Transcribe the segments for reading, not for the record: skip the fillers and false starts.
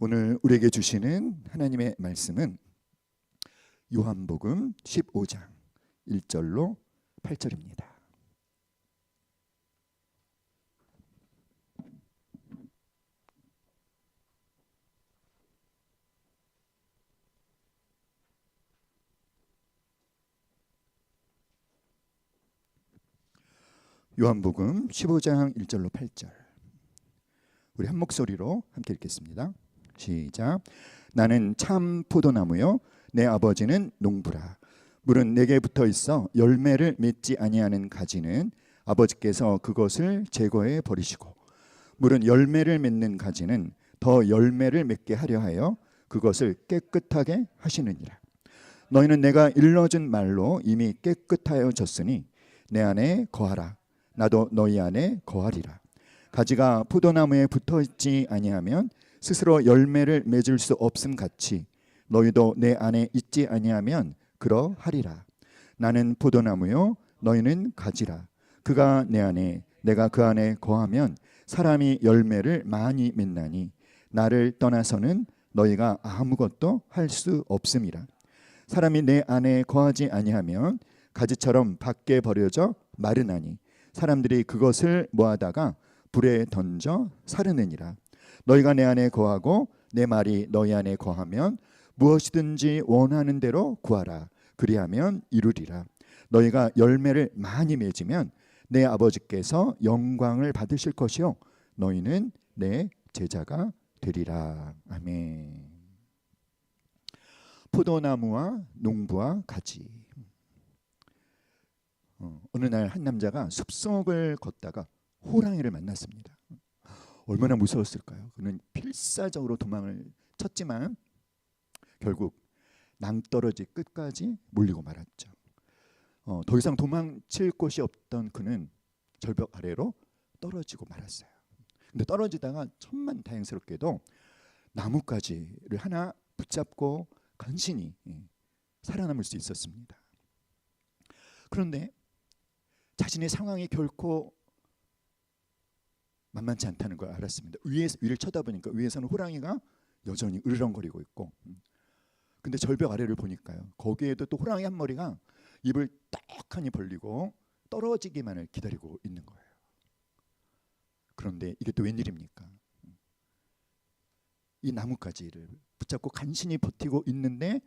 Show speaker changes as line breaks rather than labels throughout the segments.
오늘 우리에게 주시는 하나님의 말씀은 요한복음 15장 1절로 8절입니다. 요한복음 15장 1절로 8절. 우리 한 목소리로 함께 읽겠습니다. 시작. 나는 참 포도나무요 내 아버지는 농부라. 물은 내게 붙어 있어 열매를 맺지 아니하는 가지는 아버지께서 그것을 제거해 버리시고, 물은 열매를 맺는 가지는 더 열매를 맺게 하려 하여 그것을 깨끗하게 하시느니라. 너희는 내가 일러준 말로 이미 깨끗하여졌으니 내 안에 거하라. 나도 너희 안에 거하리라. 가지가 포도나무에 붙어 있지 아니하면 스스로 열매를 맺을 수 없음 같이 너희도 내 안에 있지 아니하면 그러하리라. 나는 포도나무요 너희는 가지라. 그가 내 안에 내가 그 안에 거하면 사람이 열매를 많이 맺나니 나를 떠나서는 너희가 아무것도 할 수 없음이라. 사람이 내 안에 거하지 아니하면 가지처럼 밖에 버려져 마르나니 사람들이 그것을 모아다가 불에 던져 사르느니라. 너희가 내 안에 거하고 내 말이 너희 안에 거하면 무엇이든지 원하는 대로 구하라. 그리하면 이루리라. 너희가 열매를 많이 맺으면 내 아버지께서 영광을 받으실 것이요 너희는 내 제자가 되리라. 아멘. 포도나무와 농부와 가지. 어느 날 한 남자가 숲속을 걷다가 호랑이를 만났습니다. 얼마나 무서웠을까요? 그는 필사적으로 도망을 쳤지만 결국 낭떠러지 끝까지 몰리고 말았죠. 더 이상 도망칠 곳이 없던 그는 절벽 아래로 떨어지고 말았어요. 근데 떨어지다가 천만다행스럽게도 나뭇가지를 하나 붙잡고 간신히 살아남을 수 있었습니다. 그런데 자신의 상황이 결코 만만치 않다는 걸 알았습니다. 위를 쳐다보니까 위에서는 호랑이가 여전히 으르렁거리고 있고, 근데 절벽 아래를 보니까요, 거기에도 또 호랑이 한 마리가 입을 떡하니 벌리고 떨어지기만을 기다리고 있는 거예요. 그런데 이게 또 웬일입니까? 이 나뭇가지를 붙잡고 간신히 버티고 있는데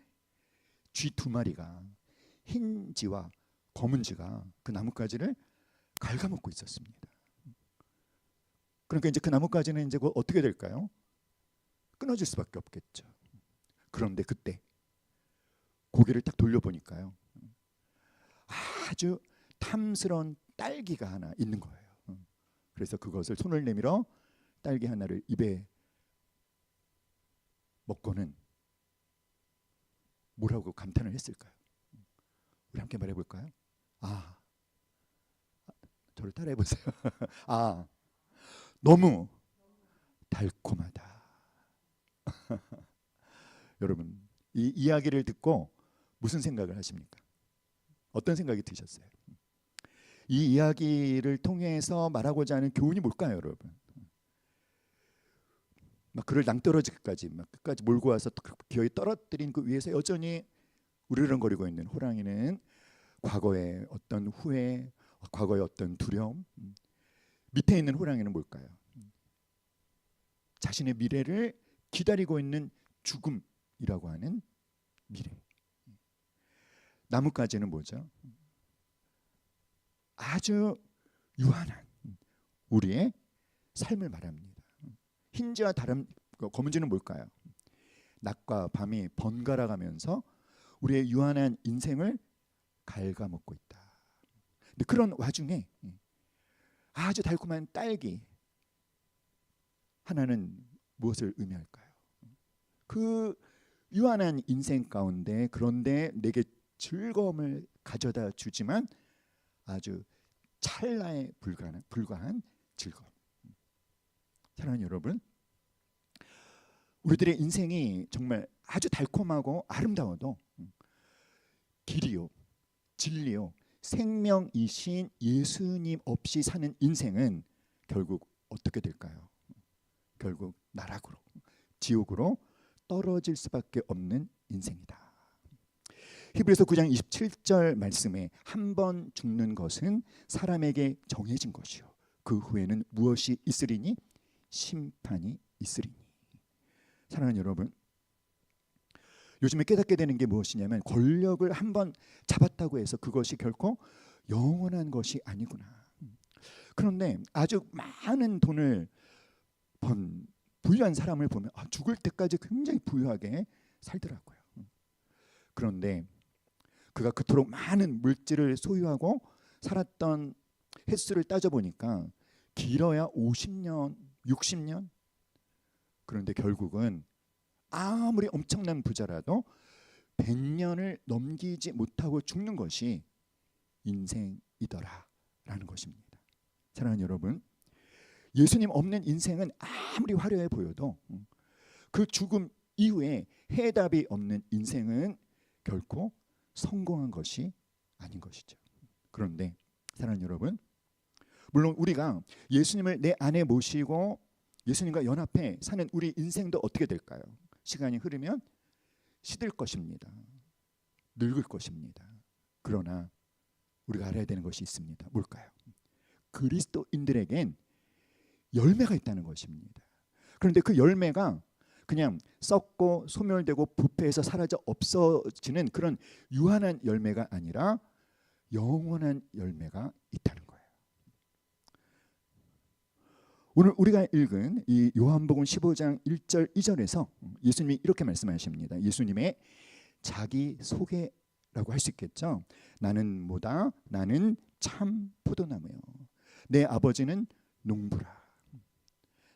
쥐 두 마리가, 흰 쥐와 검은 쥐가 그 나뭇가지를 갉아먹고 있었습니다. 그러니까 이제 그 나뭇가지는 이제 어떻게 될까요? 끊어질 수밖에 없겠죠. 그런데 그때 고개를 딱 돌려보니까요, 아주 탐스러운 딸기가 하나 있는 거예요. 그래서 그것을 손을 내밀어 딸기 하나를 입에 먹고는 뭐라고 감탄을 했을까요? 우리 함께 말해볼까요? 저를 따라해보세요. 너무 달콤하다. 여러분, 이 이야기를 듣고 무슨 생각을 하십니까? 어떤 생각이 드셨어요? 이 이야기를 통해서 말하고자 하는 교훈이 뭘까요, 여러분? 막 그를 낭떠러지까지 막 끝까지 몰고 와서 기어이 떨어뜨린 그 위에서 여전히 우르렁거리고 있는 호랑이는 과거의 어떤 후회, 과거의 어떤 두려움, 밑에 있는 호랑이는 뭘까요? 자신의 미래를 기다리고 있는 죽음이라고 하는 미래. 나뭇가지는 뭐죠? 아주 유한한 우리의 삶을 말합니다. 흰지와 다른 검은지는 뭘까요? 낮과 밤이 번갈아가면서 우리의 유한한 인생을 갉아먹고 있다. 근데 그런 와중에 아주 달콤한 딸기 하나는 무엇을 의미할까요? 그 유한한 인생 가운데, 그런데 내게 즐거움을 가져다 주지만 아주 찰나에 불과한 즐거움. 사랑하는 여러분, 우리들의 인생이 정말 아주 달콤하고 아름다워도 길이요, 진리요, 생명이신 예수님 없이 사는 인생은 결국 어떻게 될까요? 결국 나락으로, 지옥으로 떨어질 수밖에 없는 인생이다. 히브리서 9장 27절 말씀에 한 번 죽는 것은 사람에게 정해진 것이요 그 후에는 무엇이 있으리니 심판이 있으리니. 사랑하는 여러분, 요즘에 깨닫게 되는 게 무엇이냐면 권력을 한 번 잡았다고 해서 그것이 결코 영원한 것이 아니구나. 그런데 아주 많은 돈을 번 부유한 사람을 보면 죽을 때까지 굉장히 부유하게 살더라고요. 그런데 그가 그토록 많은 물질을 소유하고 살았던 횟수를 따져보니까 길어야 50년, 60년. 그런데 결국은 아무리 엄청난 부자라도 100년을 넘기지 못하고 죽는 것이 인생이더라라는 것입니다. 사랑하는 여러분, 예수님 없는 인생은 아무리 화려해 보여도 그 죽음 이후에 해답이 없는 인생은 결코 성공한 것이 아닌 것이죠. 그런데 사랑하는 여러분, 물론 우리가 예수님을 내 안에 모시고 예수님과 연합해 사는 우리 인생도 어떻게 될까요? 시간이 흐르면 시들 것입니다. 늙을 것입니다. 그러나 우리가 알아야 되는 것이 있습니다. 뭘까요? 그리스도인들에겐 열매가 있다는 것입니다. 그런데 그 열매가 그냥 썩고 소멸되고 부패해서 사라져 없어지는 그런 유한한 열매가 아니라 영원한 열매가 있다는 거예요. 오늘 우리가 읽은 이 요한복음 15장 1절 2절에서 예수님이 이렇게 말씀하십니다. 예수님의 자기 소개라고 할 수 있겠죠. 나는 뭐다? 나는 참 포도나무요. 내 아버지는 농부라.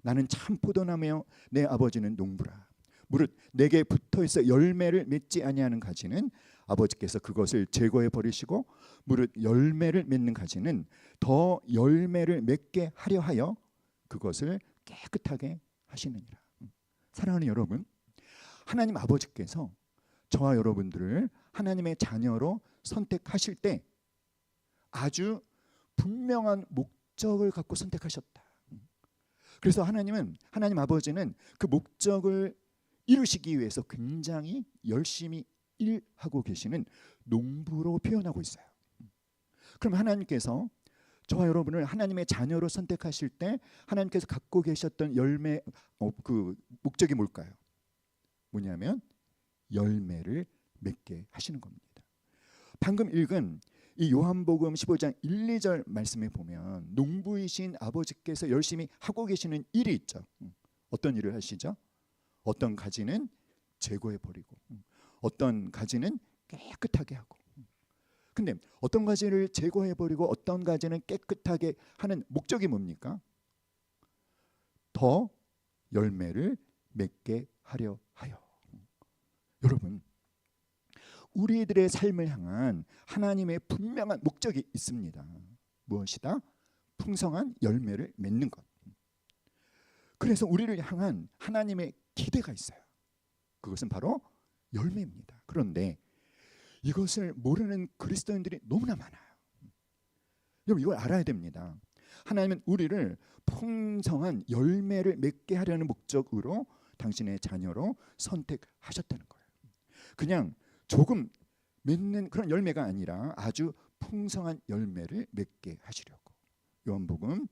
나는 참 포도나무요. 내 아버지는 농부라. 무릇 내게 붙어있어 열매를 맺지 아니하는 가지는 아버지께서 그것을 제거해 버리시고 무릇 열매를 맺는 가지는 더 열매를 맺게 하려 하여 그것을 깨끗하게 하시느니라. 사랑하는 여러분, 하나님 아버지께서 저와 여러분들을 하나님의 자녀로 선택하실 때 아주 분명한 목적을 갖고 선택하셨다. 그래서 하나님 아버지는 그 목적을 이루시기 위해서 굉장히 열심히 일하고 계시는 농부로 표현하고 있어요. 그럼 하나님께서 저와 여러분을 하나님의 자녀로 선택하실 때 하나님께서 갖고 계셨던 열매, 그 목적이 뭘까요? 뭐냐면 열매를 맺게 하시는 겁니다. 방금 읽은 이 요한복음 15장 1, 2절 말씀에 보면 농부이신 아버지께서 열심히 하고 계시는 일이 있죠. 어떤 일을 하시죠? 어떤 가지는 제거해 버리고 어떤 가지는 깨끗하게 하고. 근데 어떤 가지를 제거해 버리고 어떤 가지는 깨끗하게 하는 목적이 뭡니까? 더 열매를 맺게 하려 하여. 여러분, 우리들의 삶을 향한 하나님의 분명한 목적이 있습니다. 무엇이다? 풍성한 열매를 맺는 것. 그래서 우리를 향한 하나님의 기대가 있어요. 그것은 바로 열매입니다. 그런데 이것을 모르는 그리스도인들이 너무나 많아요. 여러분, 이걸 알아야 됩니다. 하나님은 우리를 풍성한 열매를 맺게 하려는 목적으로 당신의 자녀로 선택하셨다는 거예요. 그냥 조금 맺는 그런 열매가 아니라 아주 풍성한 열매를 맺게 하시려고. 요한복음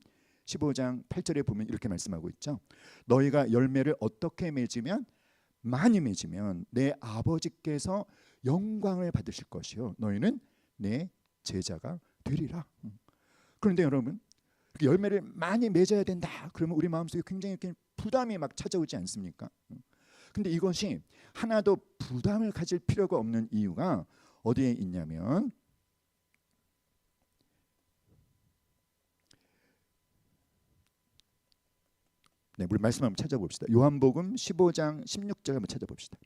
15장 8절에 보면 이렇게 말씀하고 있죠. 너희가 열매를 어떻게 맺으면 많이 맺으면 내 아버지께서 영광을 받으실 것이요 너희는 내 제자가 되리라. 그런데 여러분, 열매를 많이 맺어야 된다 그러면 우리 마음속에 굉장히 이렇게 부담이 막 찾아오지 않습니까? 근데 이것이 하나도 부담을 가질 필요가 없는 이유가 어디에 있냐면 우리 말씀 한번 찾아봅시다. 요한복음 15장 16절 한번 찾아봅시다.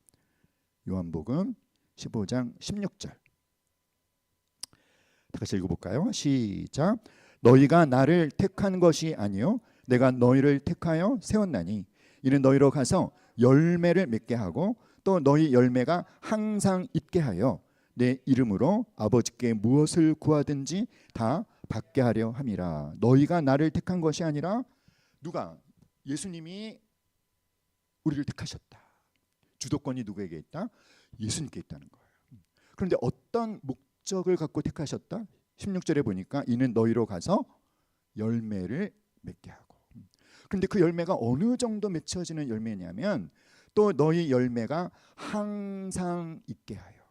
요한복음 15장 16절. 다 같이 읽어볼까요? 시작. 너희가 나를 택한 것이 아니요 내가 너희를 택하여 세웠나니 이는 너희로 가서 열매를 맺게 하고 또 너희 열매가 항상 있게 하여 내 이름으로 아버지께 무엇을 구하든지 다 받게 하려 함이라. 너희가 나를 택한 것이 아니라 누가? 예수님이 우리를 택하셨다. 주도권이 누구에게 있다? 예수님께 있다는 거예요. 그런데 어떤 목적을 갖고 택하셨다? 16절에 보니까 이는 너희로 가서 열매를 맺게 하고. 그런데 그 열매가 어느 정도 맺혀지는 열매냐면 또 너희 열매가 항상 있게 하여.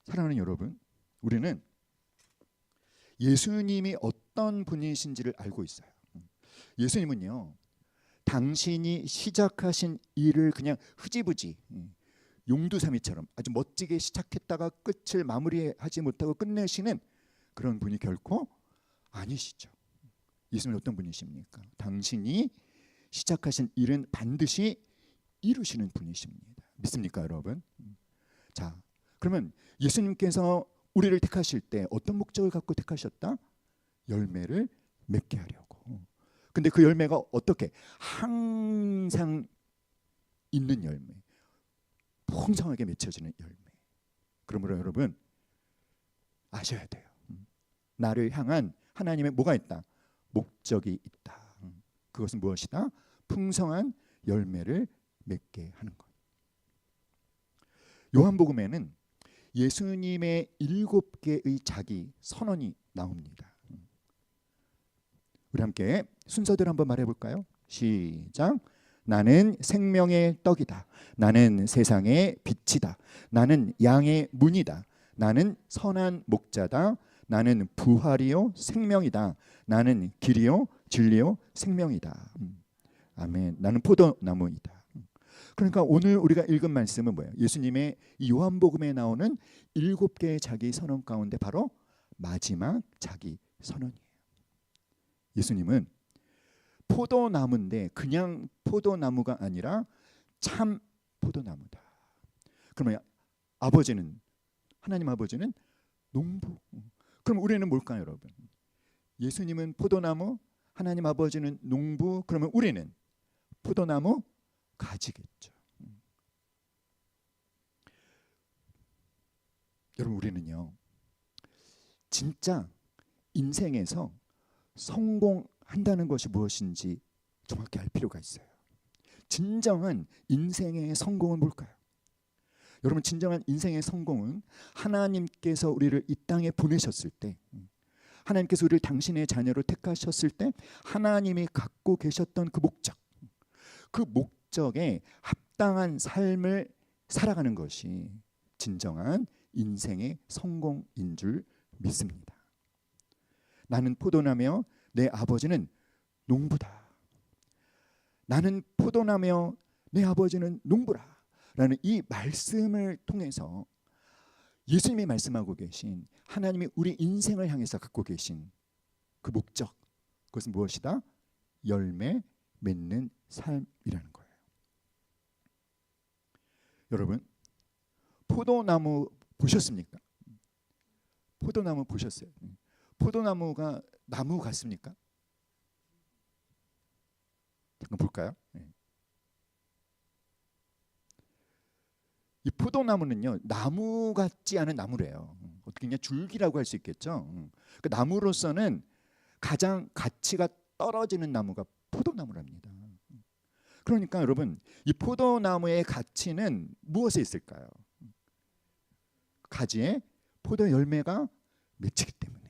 사랑하는 여러분, 우리는 예수님이 어떤 분이신지를 알고 있어요. 예수님은요, 당신이 시작하신 일을 그냥 흐지부지 용두사미처럼 아주 멋지게 시작했다가 끝을 마무리하지 못하고 끝내시는 그런 분이 결코 아니시죠. 예수님은 어떤 분이십니까? 당신이 시작하신 일은 반드시 이루시는 분이십니다. 믿습니까, 여러분? 자, 그러면 예수님께서 우리를 택하실 때 어떤 목적을 갖고 택하셨다? 열매를 맺게 하려고. 근데 그 열매가 어떻게? 항상 있는 열매, 풍성하게 맺혀지는 열매. 그러므로 여러분 아셔야 돼요. 나를 향한 하나님의 뭐가 있다? 목적이 있다. 그것은 무엇이다? 풍성한 열매를 맺게 하는 것. 요한복음에는 예수님의 7개의 자기 선언이 나옵니다. 우리 함께 순서대로 한번 말해볼까요? 시작. 나는 생명의 떡이다. 나는 세상의 빛이다. 나는 양의 문이다. 나는 선한 목자다. 나는 부활이요 생명이다. 나는 길이요 진리요 생명이다. 아멘. 나는 포도나무이다. 그러니까 오늘 우리가 읽은 말씀은 뭐예요? 예수님의 이 요한복음에 나오는 7개의 자기 선언 가운데 바로 마지막 자기 선언이에요. 예수님은 포도나무인데 그냥 포도나무가 아니라 참 포도나무다. 그러면 아버지는, 하나님 아버지는 농부. 그럼 우리는 뭘까요, 여러분? 예수님은 포도나무, 하나님 아버지는 농부. 그러면 우리는 포도나무 가지겠죠. 여러분, 우리는요 진짜 인생에서 성공한다는 것이 무엇인지 정확히 알 필요가 있어요. 진정한 인생의 성공은 뭘까요? 여러분, 진정한 인생의 성공은 하나님께서 우리를 이 땅에 보내셨을 때, 하나님께서 우리를 당신의 자녀로 택하셨을 때 하나님이 갖고 계셨던 그 목적, 그 목적에 합당한 삶을 살아가는 것이 진정한 인생의 성공인 줄 믿습니다. 나는 포도나무며 내 아버지는 농부다. 나는 포도나무며 내 아버지는 농부라. 라는 이 말씀을 통해서 예수님이 말씀하고 계신 하나님이 우리 인생을 향해서 갖고 계신 그 목적, 그것은 무엇이다? 열매 맺는 삶이라는 거예요. 여러분, 포도나무 보셨습니까? 포도나무 보셨어요? 포도나무가 나무 같습니까? 잠깐 볼까요? 이 포도나무는요 나무 같지 않은 나무래요. 어떻게 그냥 줄기라고 할 수 있겠죠. 그 나무로서는 가장 가치가 떨어지는 나무가 포도나무랍니다. 그러니까 여러분, 이 포도나무의 가치는 무엇에 있을까요? 가지에 포도 열매가 맺히기 때문에.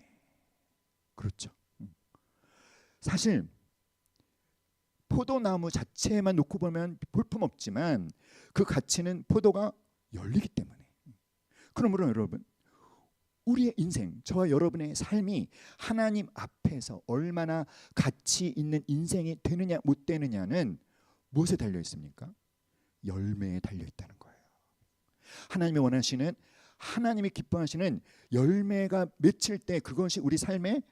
그렇죠. 사실 포도나무 자체만 놓고 보면 볼품없지만 그 가치는 포도가 열리기 때문에. 그러므로 여러분, 우리의 인생, 저와 여러분의 삶이 하나님 앞에서 얼마나 가치 있는 인생이 되느냐 못 되느냐는 무엇에 달려 있습니까? 열매에 달려 있다는 거예요. 하나님이 원하시는, 하나님이 기뻐하시는 열매가 맺힐 때 그것이 우리 삶의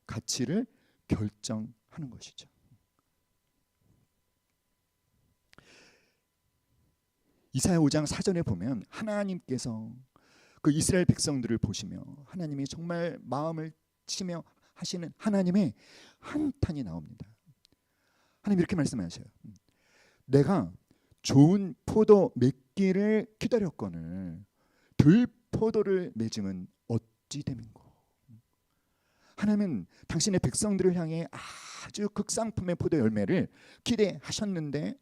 가치를 결정하는 것이죠. 이사야 5장 4절에 보면 하나님께서 그 이스라엘 백성들을 보시며 하나님이 정말 마음을 치며 하시는 하나님의 한탄이 나옵니다. 하나님 이렇게 말씀하셔요. 내가 좋은 포도 맺기를 기다렸거늘 들 포도를 맺음은 어찌 됨인고. 하나님은 당신의 백성들을 향해 아주 극상품의 포도 열매를 기대하셨는데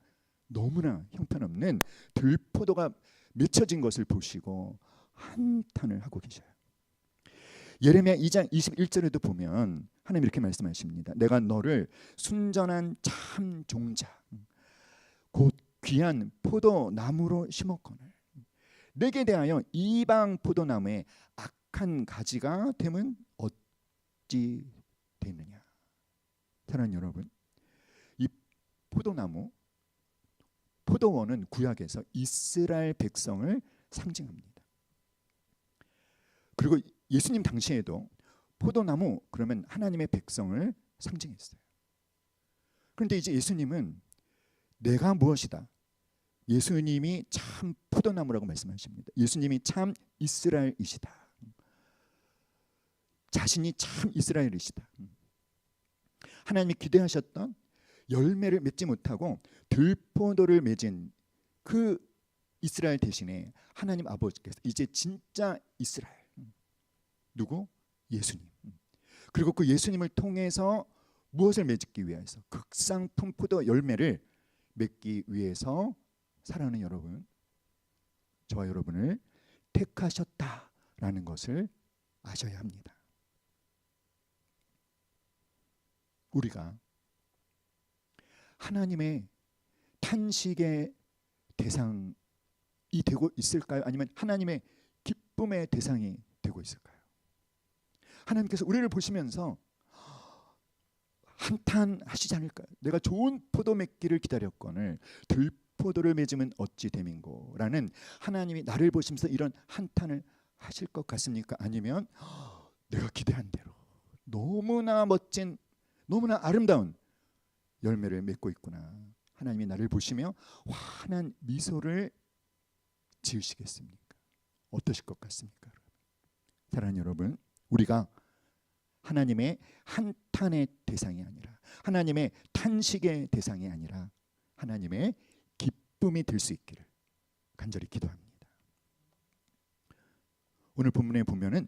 너무나 형편없는 들포도가 맺혀진 것을 보시고 한탄을 하고 계셔요. 예레미야 2장 21절에도 보면 하나님 이렇게 말씀하십니다. 내가 너를 순전한 참 종자 곧 귀한 포도나무로 심었거늘 내게 대하여 이방 포도나무의 악한 가지가 되면 어찌 되느냐. 사랑하는 여러분, 이 포도나무, 포도원은 구약에서 이스라엘 백성을 상징합니다. 그리고 예수님 당시에도 포도나무 그러면 하나님의 백성을 상징했어요. 그런데 이제 예수님은 내가 무엇이다? 예수님이 참 포도나무라고 말씀하십니다. 예수님이 참 이스라엘이시다. 자신이 참 이스라엘이시다. 하나님이 기대하셨던 열매를 맺지 못하고 들포도를 맺은 그 이스라엘 대신에 하나님 아버지께서 이제 진짜 이스라엘 누구? 예수님. 그리고 그 예수님을 통해서 무엇을 맺기 위해서? 극상품 포도 열매를 맺기 위해서 사랑하는 여러분, 저와 여러분을 택하셨다라는 것을 아셔야 합니다. 우리가 하나님의 탄식의 대상이 되고 있을까요? 아니면 하나님의 기쁨의 대상이 되고 있을까요? 하나님께서 우리를 보시면서 한탄하시지 않을까요? 내가 좋은 포도 맺기를 기다렸거늘 들포도를 맺으면 어찌 됨인고 라는 하나님이 나를 보시면서 이런 한탄을 하실 것 같습니까? 아니면 내가 기대한 대로 너무나 멋진 너무나 아름다운 열매를 맺고 있구나. 하나님이 나를 보시며 환한 미소를 지으시겠습니까? 어떠실 것 같습니까? 사랑하는 여러분, 우리가 하나님의 한탄의 대상이 아니라 하나님의 탄식의 대상이 아니라 하나님의 기쁨이 될 수 있기를 간절히 기도합니다. 오늘 본문에 보면은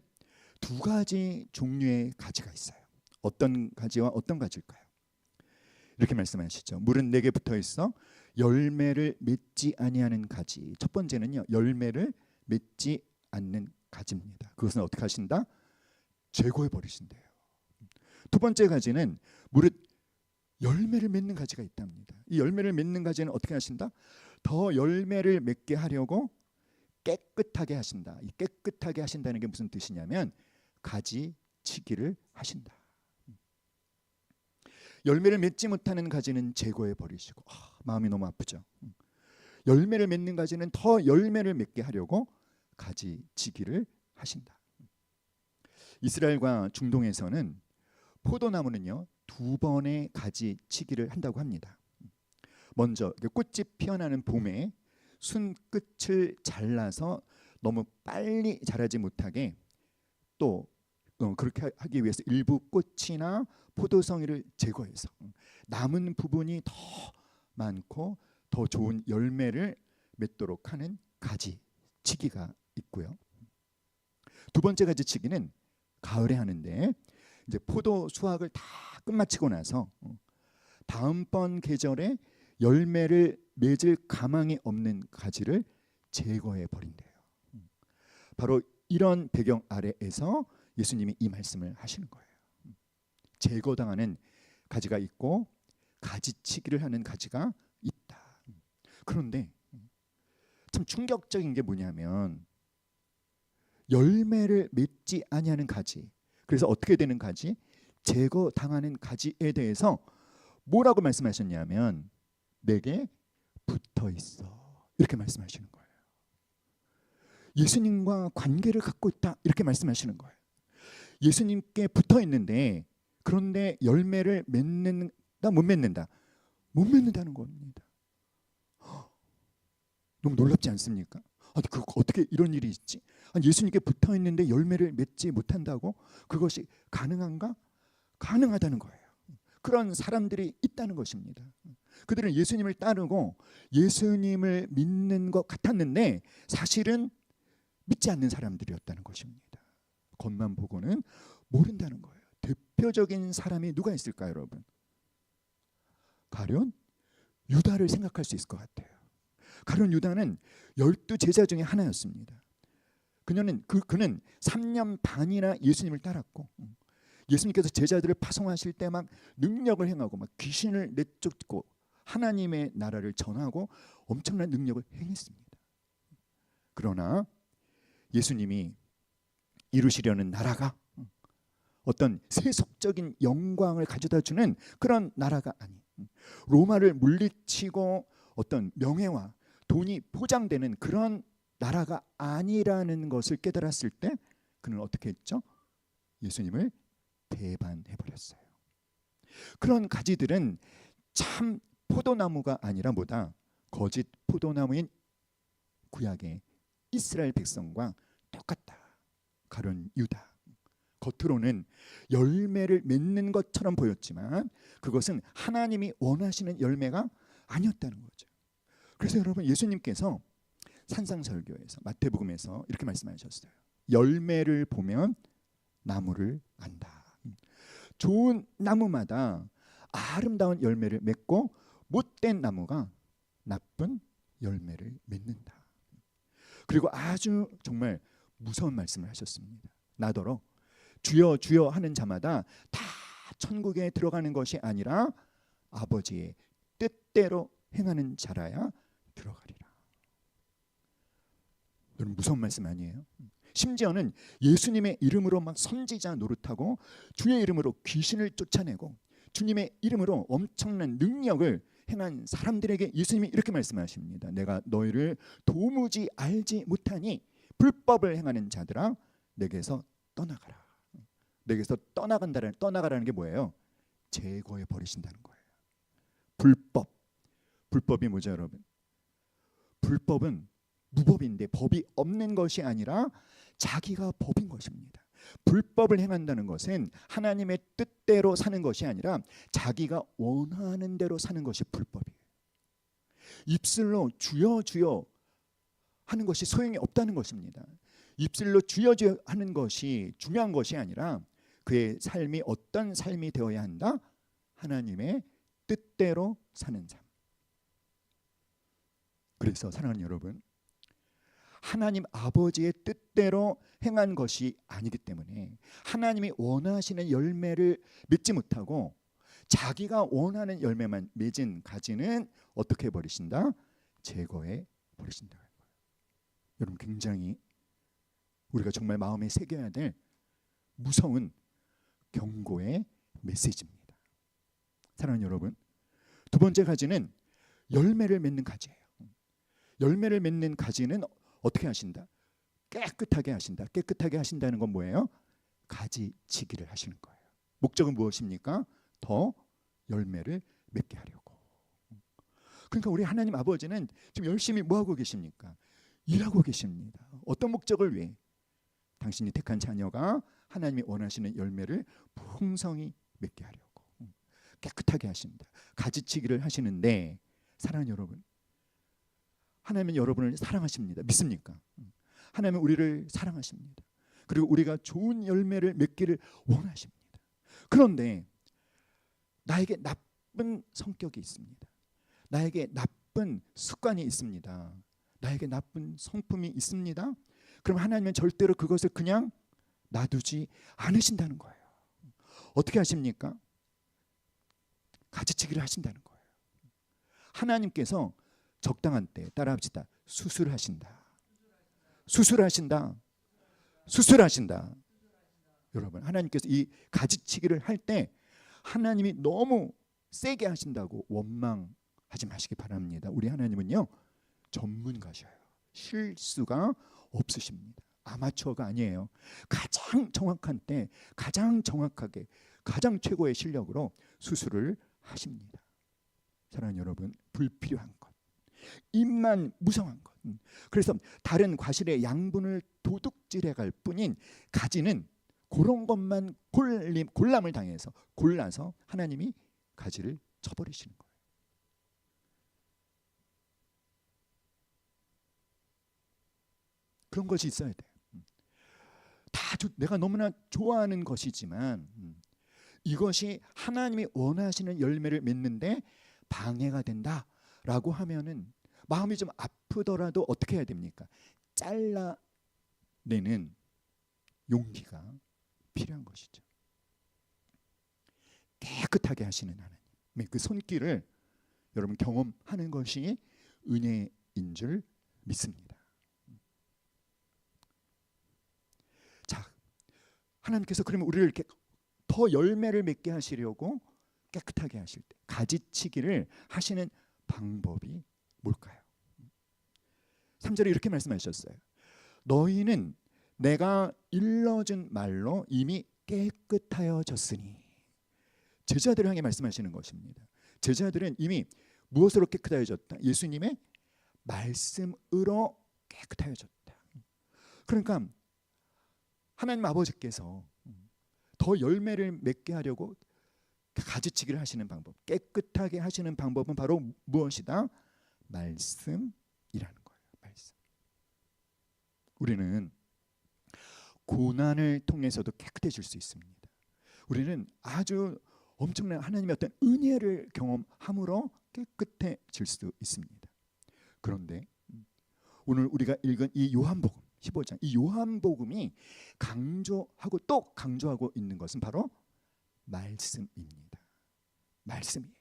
두 가지 종류의 가지가 있어요. 어떤 가지와 어떤 가지일까요? 이렇게 말씀하시죠. 물은 내게 붙어 있어 열매를 맺지 아니하는 가지. 첫 번째는요, 열매를 맺지 않는 가지입니다. 그것은 어떻게 하신다? 제거해 버리신대요. 두 번째 가지는 무릇 열매를 맺는 가지가 있답니다. 이 열매를 맺는 가지는 어떻게 하신다? 더 열매를 맺게 하려고 깨끗하게 하신다. 이 깨끗하게 하신다는 게 무슨 뜻이냐면 가지치기를 하신다. 열매를 맺지 못하는 가지는 제거해 버리시고 마음이 너무 아프죠. 열매를 맺는 가지는 더 열매를 맺게 하려고 가지치기를 하신다. 이스라엘과 중동에서는 포도나무는요 두 번의 가지치기를 한다고 합니다. 먼저 꽃이 피어나는 봄에 순 끝을 잘라서 너무 빨리 자라지 못하게 또 그렇게 하기 위해서 일부 꽃이나 포도송이를 제거해서 남은 부분이 더 많고 더 좋은 열매를 맺도록 하는 가지치기가 있고요. 두 번째 가지치기는 가을에 하는데 이제 포도 수확을 다 끝마치고 나서 다음번 계절에 열매를 맺을 가망이 없는 가지를 제거해 버린대요. 바로 이런 배경 아래에서 예수님이 이 말씀을 하시는 거예요. 제거당하는 가지가 있고 가지치기를 하는 가지가 있다. 그런데 참 충격적인 게 뭐냐면 열매를 맺지 아니하는 가지, 그래서 어떻게 되는 가지? 제거당하는 가지에 대해서 뭐라고 말씀하셨냐면 내게 붙어 있어, 이렇게 말씀하시는 거예요. 예수님과 관계를 갖고 있다, 이렇게 말씀하시는 거예요. 예수님께 붙어 있는데 그런데 열매를 맺는다 못 맺는다? 못 맺는다는 겁니다. 너무 놀랍지 않습니까? 아니 그 어떻게 이런 일이 있지? 아니 예수님께 붙어 있는데 열매를 맺지 못한다고? 그것이 가능한가? 가능하다는 거예요. 그런 사람들이 있다는 것입니다. 그들은 예수님을 따르고 예수님을 믿는 것 같았는데 사실은 믿지 않는 사람들이었다는 것입니다. 겉만 보고는 모른다는 거예요. 대표적인 사람이 누가 있을까요, 여러분? 가룟 유다를 생각할 수 있을 것 같아요. 가룟 유다는 12 제자 중에 하나였습니다. 그는 3년 반이나 예수님을 따랐고, 예수님께서 제자들을 파송하실 때 막 능력을 행하고 막 귀신을 내쫓고 하나님의 나라를 전하고 엄청난 능력을 행했습니다. 그러나 예수님이 이루시려는 나라가 어떤 세속적인 영광을 가져다 주는 그런 나라가 아닌, 로마를 물리치고 어떤 명예와 돈이 보장되는 그런 나라가 아니라는 것을 깨달았을 때 그는 어떻게 했죠? 예수님을 배반해버렸어요. 그런 가지들은 참 포도나무가 아니라 뭐다? 거짓 포도나무인 구약의 이스라엘 백성과 똑같다. 가룟 유다. 겉으로는 열매를 맺는 것처럼 보였지만 그것은 하나님이 원하시는 열매가 아니었다는 거죠. 그래서 여러분, 예수님께서 산상설교에서, 마태복음에서 이렇게 말씀하셨어요. 열매를 보면 나무를 안다. 좋은 나무마다 아름다운 열매를 맺고 못된 나무가 나쁜 열매를 맺는다. 그리고 아주 정말 무서운 말씀을 하셨습니다. 나더러 주여 주여 하는 자마다 다 천국에 들어가는 것이 아니라 아버지의 뜻대로 행하는 자라야 들어가리라. 여러분, 무서운 말씀 아니에요? 심지어는 예수님의 이름으로 막 선지자 노릇하고 주의 이름으로 귀신을 쫓아내고 주님의 이름으로 엄청난 능력을 행한 사람들에게 예수님이 이렇게 말씀하십니다. 내가 너희를 도무지 알지 못하니 불법을 행하는 자들아 내게서 떠나가라. 내게서 떠나가라는 게 뭐예요? 제거해 버리신다는 거예요. 불법이 뭐죠, 여러분? 불법은 무법인데 법이 없는 것이 아니라 자기가 법인 것입니다. 불법을 행한다는 것은 하나님의 뜻대로 사는 것이 아니라 자기가 원하는 대로 사는 것이 불법이에요. 입술로 주여 주여 하는 것이 소용이 없다는 것입니다. 입술로 주여 주여 하는 것이 중요한 것이 아니라 그의 삶이 어떤 삶이 되어야 한다? 하나님의 뜻대로 사는 삶. 그래서 사랑하는 여러분, 하나님 아버지의 뜻대로 행한 것이 아니기 때문에 하나님이 원하시는 열매를 맺지 못하고 자기가 원하는 열매만 맺은 가지는 어떻게 버리신다? 제거해 버리신다. 여러분, 굉장히 우리가 정말 마음에 새겨야 될 무서운 경고의 메시지입니다. 사랑하는 여러분, 두 번째 가지는 열매를 맺는 가지예요. 열매를 맺는 가지는 어떻게 하신다? 깨끗하게 하신다. 깨끗하게 하신다는 건 뭐예요? 가지치기를 하시는 거예요. 목적은 무엇입니까? 더 열매를 맺게 하려고. 그러니까 우리 하나님 아버지는 지금 열심히 뭐하고 계십니까? 일하고 계십니다. 어떤 목적을 위해? 당신이 택한 자녀가 하나님이 원하시는 열매를 풍성히 맺게 하려고 깨끗하게 하십니다. 가지치기를 하시는데, 사랑하는 여러분, 하나님은 여러분을 사랑하십니다. 믿습니까? 하나님은 우리를 사랑하십니다. 그리고 우리가 좋은 열매를 맺기를 원하십니다. 그런데 나에게 나쁜 성격이 있습니다. 나에게 나쁜 습관이 있습니다. 나에게 나쁜 성품이 있습니다. 그럼 하나님은 절대로 그것을 그냥 놔두지 않으신다는 거예요. 어떻게 하십니까? 가지치기를 하신다는 거예요. 하나님께서 적당한 때, 따라합시다. 수술하신다. 여러분, 하나님께서 이 가지치기를 할 때 하나님이 너무 세게 하신다고 원망하지 마시기 바랍니다. 우리 하나님은요, 전문가셔요. 실수가 없으십니다. 아마추어가 아니에요. 가장 정확한 때 가장 정확하게 가장 최고의 실력으로 수술을 하십니다. 사랑하는 여러분, 불필요한 것, 입만 무성한 것, 그래서 다른 과실의 양분을 도둑질해 갈 뿐인 가지는 그런 것만 골람을 당해서 골라서 하나님이 가지를 쳐버리시는 거예요. 그런 것이 있어야 돼요. 내가 너무나 좋아하는 것이지만 이것이 하나님이 원하시는 열매를 맺는데 방해가 된다라고 하면은 마음이 좀 아프더라도 어떻게 해야 됩니까? 잘라내는 용기가 필요한 것이죠. 깨끗하게 하시는 하나님, 그 손길을 여러분 경험하는 것이 은혜인 줄 믿습니다. 자, 하나님께서 그러면 우리를 이렇게 더 열매를 맺게 하시려고 깨끗하게 하실 때 가지치기를 하시는 방법이 뭘까요? 3절에 이렇게 말씀하셨어요. 너희는 내가 일러준 말로 이미 깨끗하여졌으니. 제자들을 향해 말씀하시는 것입니다. 제자들은 이미 무엇으로 깨끗하여졌다? 예수님의 말씀으로 깨끗하여졌다. 그러니까 하나님 아버지께서 더 열매를 맺게 하려고 가지치기를 하시는 방법, 깨끗하게 하시는 방법은 바로 무엇이다? 말씀이라는 거예요. 말씀. 우리는 고난을 통해서도 깨끗해질 수 있습니다. 우리는 아주 엄청난 하나님의 어떤 은혜를 경험함으로 깨끗해질 수 있습니다. 그런데 오늘 우리가 읽은 이 요한복음 15장, 이 요한복음이 강조하고 또 강조하고 있는 것은 바로 말씀입니다. 말씀이에요.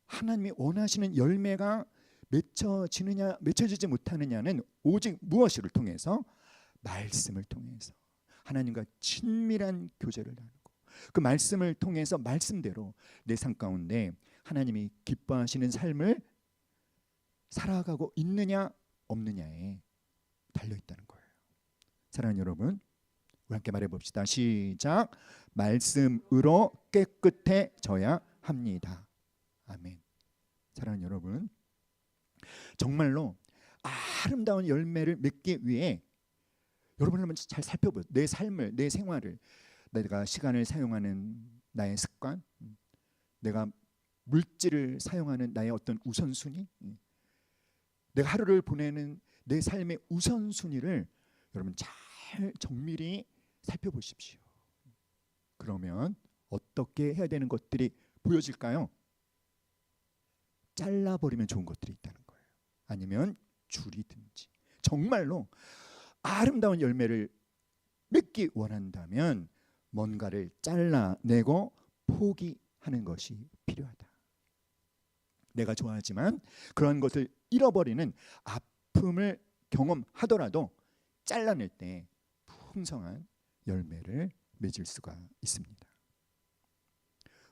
하나님이 원하시는 열매가 맺혀지느냐 맺혀지지 못하느냐는 오직 무엇을 통해서? 말씀을 통해서 하나님과 친밀한 교제를 나누고 그 말씀을 통해서 말씀대로 내 삶 가운데 하나님이 기뻐하시는 삶을 살아가고 있느냐 없느냐에 달려있다는 거예요. 사랑하는 여러분, 우리 함께 말해봅시다. 시작. 말씀으로 깨끗해져야 합니다. 아멘. 사랑하는 여러분, 정말로 아름다운 열매를 맺기 위해 여러분 한번 잘 살펴보세요. 내 삶을, 내 생활을, 내가 시간을 사용하는 나의 습관, 내가 물질을 사용하는 나의 어떤 우선순위, 내가 하루를 보내는 내 삶의 우선순위를 여러분 잘 정밀히 살펴보십시오. 그러면 어떻게 해야 되는 것들이 보여질까요? 잘라버리면 좋은 것들이 있다는 거예요. 아니면 줄이든지. 정말로 아름다운 열매를 맺기 원한다면 뭔가를 잘라내고 포기하는 것이 필요하다. 내가 좋아하지만 그런 것을 잃어버리는 아픔을 경험하더라도 잘라낼 때 풍성한 열매를 맺을 수가 있습니다.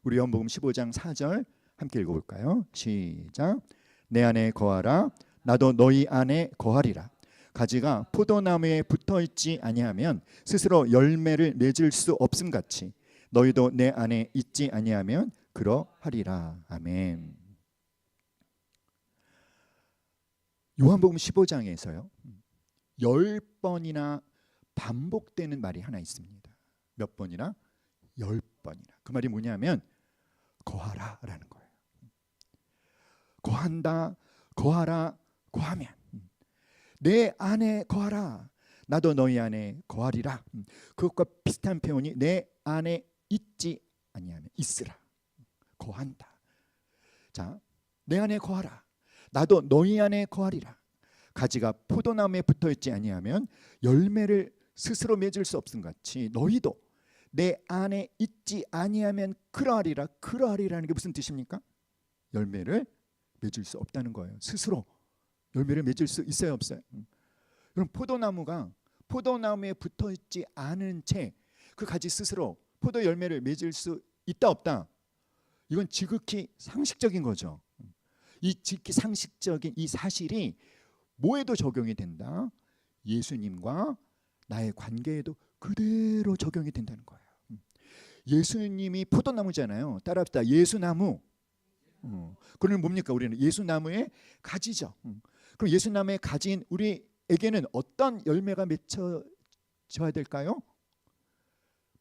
우리 요한복음 15장 4절 함께 읽어볼까요? 시작. 내 안에 거하라 나도 너희 안에 거하리라. 가지가 포도나무에 붙어있지 아니하면 스스로 열매를 맺을 수 없음같이 너희도 내 안에 있지 아니하면 그러하리라. 아멘. 요한복음 15장에서요 10번이나 반복되는 말이 하나 있습니다. 몇 번이나? 10번이나. 그 말이 뭐냐면 거하라 라는 거예요. 거한다, 거하라, 거하면 내 안에 거하라 나도 너희 안에 거하리라. 그것과 비슷한 표현이 내 안에 있지 아니하면 있으라. 거한다. 자, 내 안에 거하라 나도 너희 안에 거하리라. 가지가 포도나무에 붙어있지 아니하면 열매를 스스로 맺을 수 없음같이 너희도 내 안에 있지 아니하면 그러하리라. 그러하리라는 게 무슨 뜻입니까? 열매를 맺을 수 없다는 거예요. 스스로 열매를 맺을 수 있어요 없어요? 그럼 포도나무가 포도나무에 붙어있지 않은 채 그 가지 스스로 포도 열매를 맺을 수 있다 없다? 이건 지극히 상식적인 거죠. 이 지극히 상식적인 이 사실이 뭐에도 적용이 된다? 예수님과 나의 관계에도 그대로 적용이 된다는 거예요. 예수님이 포도나무잖아요. 따라합시다. 예수나무. 그러면 뭡니까? 우리는 예수나무의 가지죠. 그럼 예수나무의 가지인 우리에게는 어떤 열매가 맺혀져야 될까요?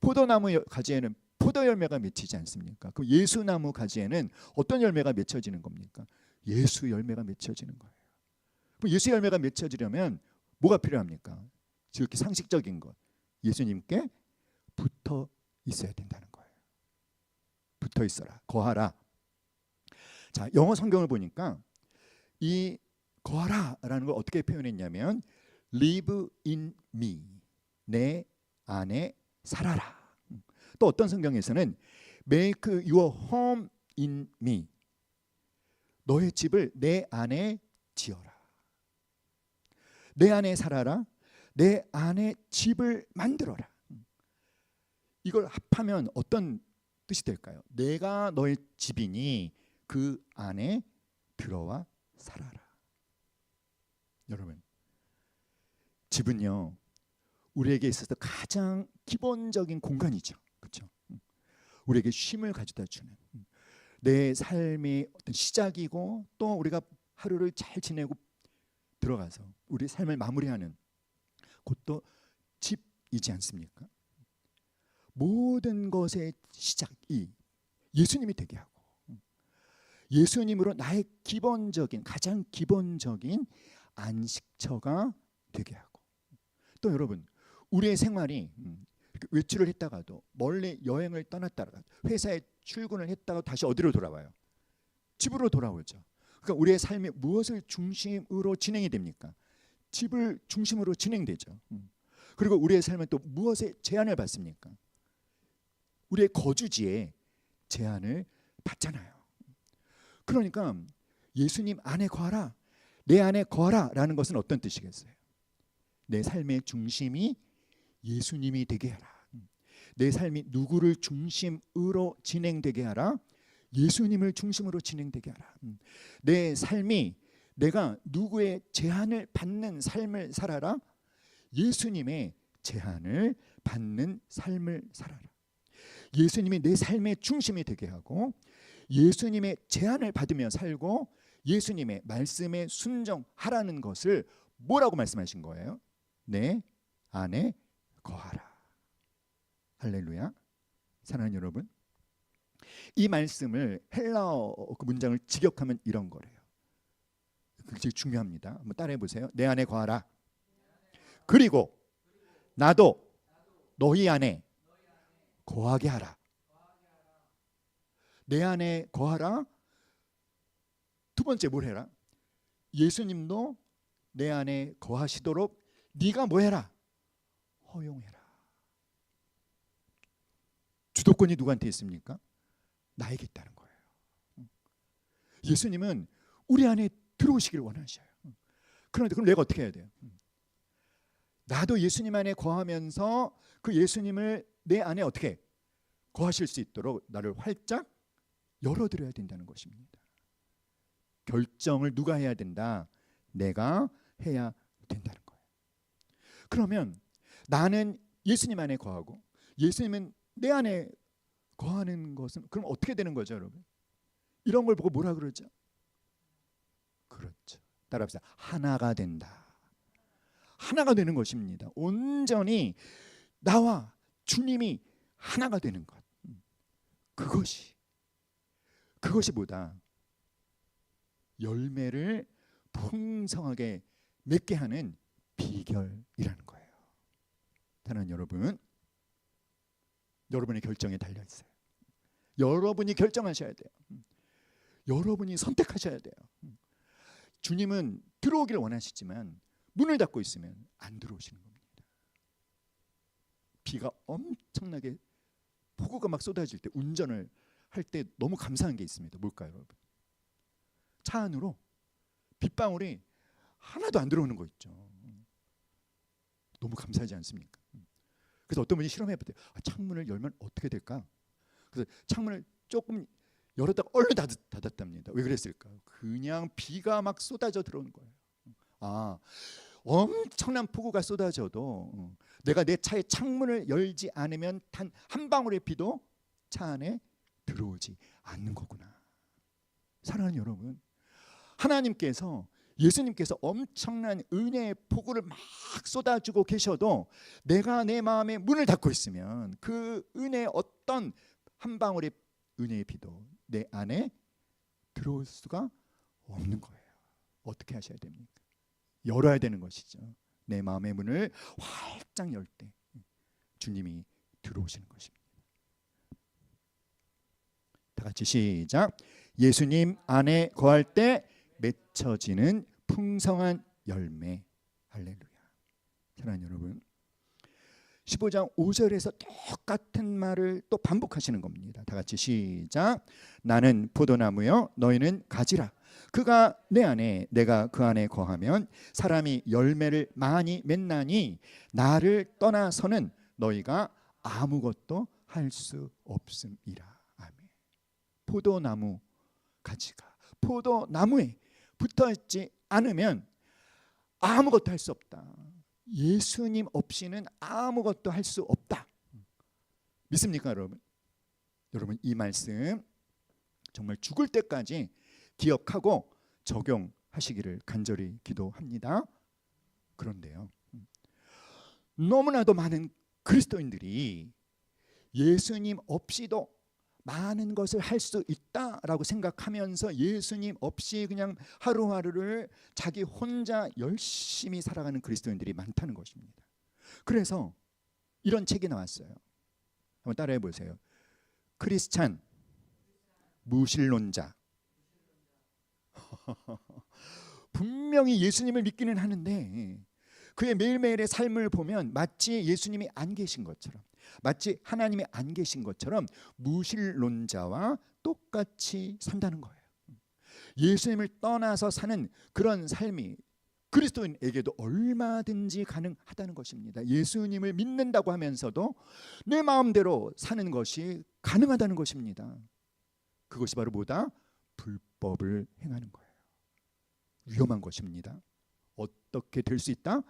포도나무 가지에는 포도 열매가 맺히지 않습니까? 그럼 예수나무 가지에는 어떤 열매가 맺혀지는 겁니까? 예수 열매가 맺혀지는 거예요. 그럼 예수 열매가 맺혀지려면 뭐가 필요합니까? 지극히 상식적인 것. 예수님께 붙어 있어야 된다는 거예요. 붙어 있어라. 거하라. 자, 영어 성경을 보니까 이 거하라라는 걸 어떻게 표현했냐면 live in me, 내 안에 살아라. 또 어떤 성경에서는 make your home in me, 너의 집을 내 안에 지어라. 내 안에 살아라. 내 안에 집을 만들어라. 이걸 합하면 어떤 뜻이 될까요? 내가 너의 집이니 그 안에 들어와 살아라. 여러분, 집은요 우리에게 있어서 가장 기본적인 공간이죠. 그렇죠? 우리에게 쉼을 가져다 주는, 내 삶의 어떤 시작이고, 또 우리가 하루를 잘 지내고 들어가서 우리 삶을 마무리하는 곳도 집이지 않습니까? 모든 것의 시작이 예수님이 되게 하고, 예수님으로 나의 기본적인, 가장 기본적인 안식처가 되게 하고, 또 여러분, 우리의 생활이 외출을 했다가도, 멀리 여행을 떠났다가, 회사에 출근을 했다가 다시 어디로 돌아와요? 집으로 돌아오죠. 그러니까 우리의 삶이 무엇을 중심으로 진행이 됩니까? 집을 중심으로 진행되죠. 그리고 우리의 삶은 또 무엇에 제한을 받습니까? 우리의 거주지에 제한을 받잖아요. 그러니까 예수님 안에 거하라, 내 안에 거하라 라는 것은 어떤 뜻이겠어요? 내 삶의 중심이 예수님이 되게 하라. 내 삶이 누구를 중심으로 진행되게 하라? 예수님을 중심으로 진행되게 하라. 내 삶이 내가 누구의 제한을 받는 삶을 살아라? 예수님의 제한을 받는 삶을 살아라. 예수님이 내 삶의 중심이 되게 하고, 예수님의 제한을 받으며 살고, 예수님의 말씀에 순종하라는 것을 뭐라고 말씀하신 거예요? 내 안에 거하라. 할렐루야. 사랑하는 여러분, 이 말씀을 헬라어 그 문장을 직역하면 이런 거래요. 그게 중요합니다. 한번 따라해 보세요. 내 안에 거하라. 그리고 나도 너희 안에 거하게 하라. 내 안에 거하라. 두 번째 뭘 해라? 예수님도 내 안에 거하시도록 네가 뭐 해라? 허용해라. 주도권이 누구한테 있습니까? 나에게 있다는 거예요. 예수님은 우리 안에 들어오시길 원하셔요. 그런데 그럼 내가 어떻게 해야 돼요? 나도 예수님 안에 거하면서 그 예수님을 내 안에 어떻게 거하실 수 있도록 나를 활짝 열어드려야 된다는 것입니다. 결정을 누가 해야 된다? 내가 해야 된다는 거예요. 그러면 나는 예수님 안에 거하고 예수님은 내 안에 거하는 것은 그럼 어떻게 되는 거죠, 여러분? 이런 걸 보고 뭐라 그러죠? 그렇죠. 따라합시다. 하나가 된다. 하나가 되는 것입니다. 온전히 나와 주님이 하나가 되는 것. 그것이 뭐다? 열매를 풍성하게 맺게 하는 비결이라는 거예요. 사랑하는 여러분, 여러분의 결정에 달려 있어요. 여러분이 결정하셔야 돼요. 여러분이 선택하셔야 돼요. 주님은 들어오기를 원하시지만 문을 닫고 있으면 안 들어오시는 겁니다. 비가 엄청나게, 폭우가 막 쏟아질 때, 운전을 할 때 너무 감사한 게 있습니다. 뭘까요, 여러분? 차 안으로 빗방울이 하나도 안 들어오는 거 있죠. 너무 감사하지 않습니까? 그래서 어떤 분이 실험해 봤대요. 창문을 열면 어떻게 될까? 그래서 창문을 조금 열었다가 얼른 닫았답니다. 왜 그랬을까요? 그냥 비가 막 쏟아져 들어오는 거예요. 엄청난 폭우가 쏟아져도 내가 내 차의 창문을 열지 않으면 단 한 방울의 비도 차 안에 들어오지 않는 거구나. 사랑하는 여러분, 하나님께서, 예수님께서 엄청난 은혜의 폭우를 막 쏟아주고 계셔도 내가 내 마음에 문을 닫고 있으면 그 은혜의 어떤 한 방울의 은혜의 비도 내 안에 들어올 수가 없는 거예요. 어떻게 하셔야 됩니까? 열어야 되는 것이죠. 내 마음의 문을 활짝 열 때 주님이 들어오시는 것입니다. 다 같이 시작. 예수님 안에 거할 때 맺혀지는 풍성한 열매. 할렐루야. 사랑하는 여러분, 15장 5절에서 똑같은 말을 또 반복하시는 겁니다. 다 같이 시작. 나는 포도나무요 너희는 가지라. 그가 내 안에 내가 그 안에 거하면 사람이 열매를 많이 맺나니 나를 떠나서는 너희가 아무것도 할 수 없음이라. 아멘. 포도나무 가지가 포도나무에 붙어있지 않으면 아무것도 할 수 없다. 예수님 없이는 아무것도 할 수 없다. 믿습니까, 여러분? 여러분, 이 말씀 정말 죽을 때까지 기억하고 적용하시기를 간절히 기도합니다. 그런데요, 너무나도 많은 그리스도인들이 예수님 없이도 많은 것을 할 수 있다라고 생각하면서 예수님 없이 그냥 하루하루를 자기 혼자 열심히 살아가는 그리스도인들이 많다는 것입니다. 그래서 이런 책이 나왔어요. 한번 따라해 보세요. 크리스찬 무신론자. 분명히 예수님을 믿기는 하는데 그의 매일매일의 삶을 보면 마치 예수님이 안 계신 것처럼, 마치 하나님이 안 계신 것처럼 무신론자와 똑같이 산다는 거예요. 예수님을 떠나서 사는 그런 삶이 그리스도인에게도 얼마든지 가능하다는 것입니다. 예수님을 믿는다고 하면서도 내 마음대로 사는 것이 가능하다는 것입니다. 그것이 바로 뭐다? 불법을 행하는 거예요. 위험한 것입니다. 어떻게 될 수 있다?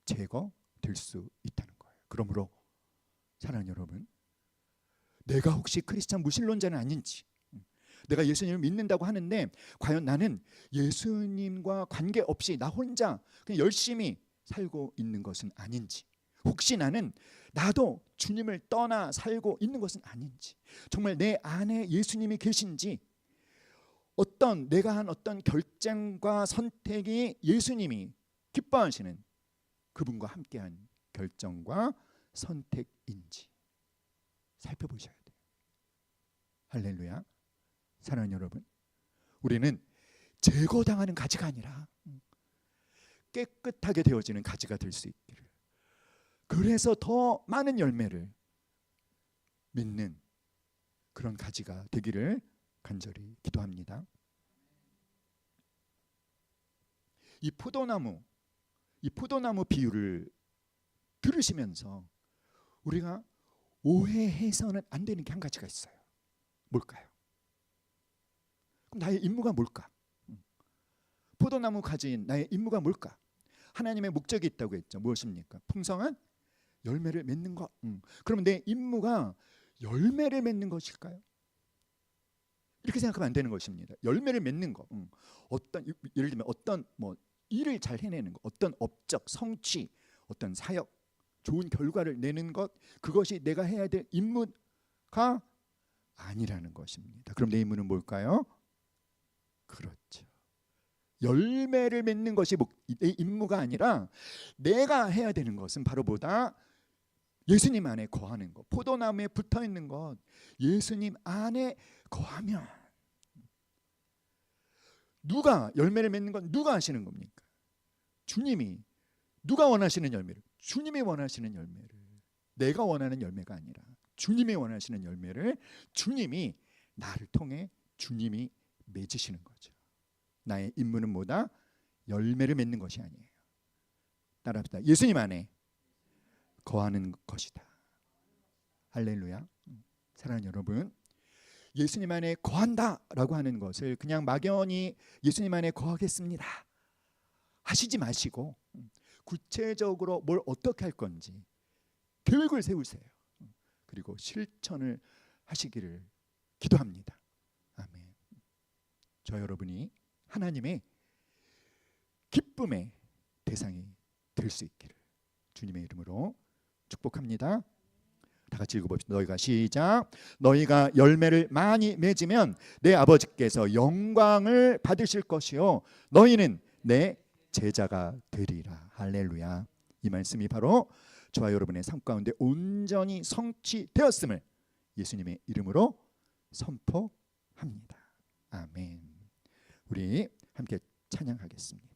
제거될 수 있다는 거예요. 그러므로 사랑하는 여러분, 내가 혹시 크리스찬 무신론자는 아닌지, 내가 예수님을 믿는다고 하는데 과연 나는 예수님과 관계없이 나 혼자 그냥 열심히 살고 있는 것은 아닌지, 혹시 나도 주님을 떠나 살고 있는 것은 아닌지, 정말 내 안에 예수님이 계신지, 내가 한 어떤 결정과 선택이 예수님이 기뻐하시는 그분과 함께한 결정과 선택인지 살펴보셔야 돼요. 할렐루야. 사랑하는 여러분, 우리는 제거당하는 가지가 아니라 깨끗하게 되어지는 가지가 될 수 있기를, 그래서 더 많은 열매를 맺는 그런 가지가 되기를 간절히 기도합니다. 이 포도나무 비유를 들으시면서 우리가 오해해서는 안 되는 게 한 가지가 있어요. 뭘까요? 그럼 나의 임무가 뭘까? 포도나무 가진 나의 임무가 뭘까? 하나님의 목적이 있다고 했죠. 무엇입니까? 풍성한 열매를 맺는 것. 그러면 내 임무가 열매를 맺는 것일까요? 이렇게 생각하면 안 되는 것입니다. 열매를 맺는 것. 예를 들면 어떤 일을 잘 해내는 것, 어떤 업적, 성취, 어떤 사역, 좋은 결과를 내는 것, 그것이 내가 해야 될 임무가 아니라는 것입니다. 그럼 내 임무는 뭘까요? 그렇죠. 열매를 맺는 것이 내 임무가 아니라 내가 해야 되는 것은 바로 보다 예수님 안에 거하는 것, 포도나무에 붙어있는 것, 예수님 안에 거하면. 누가 열매를 맺는 건 누가 하시는 겁니까? 주님이. 누가 원하시는 열매를? 주님이 원하시는 열매를, 내가 원하는 열매가 아니라 주님이 원하시는 열매를 주님이 나를 통해 주님이 맺으시는 거죠. 나의 임무는 뭐다? 열매를 맺는 것이 아니에요. 따라합시다. 예수님 안에 거하는 것이다. 할렐루야. 사랑하는 여러분, 예수님 안에 거한다라고 하는 것을 그냥 막연히 예수님 안에 거하겠습니다 하시지 마시고 구체적으로 뭘 어떻게 할 건지 계획을 세우세요. 그리고 실천을 하시기를 기도합니다. 아멘. 저 여러분이 하나님의 기쁨의 대상이 될 수 있기를 주님의 이름으로 축복합니다. 다 같이 읽어봅시다. 너희가 시작. 너희가 열매를 많이 맺으면 내 아버지께서 영광을 받으실 것이요 너희는 내 제자가 되리라. 할렐루야. 이 말씀이 바로 저와 여러분의 삶 가운데 온전히 성취되었음을 예수님의 이름으로 선포합니다. 아멘. 우리 함께 찬양하겠습니다.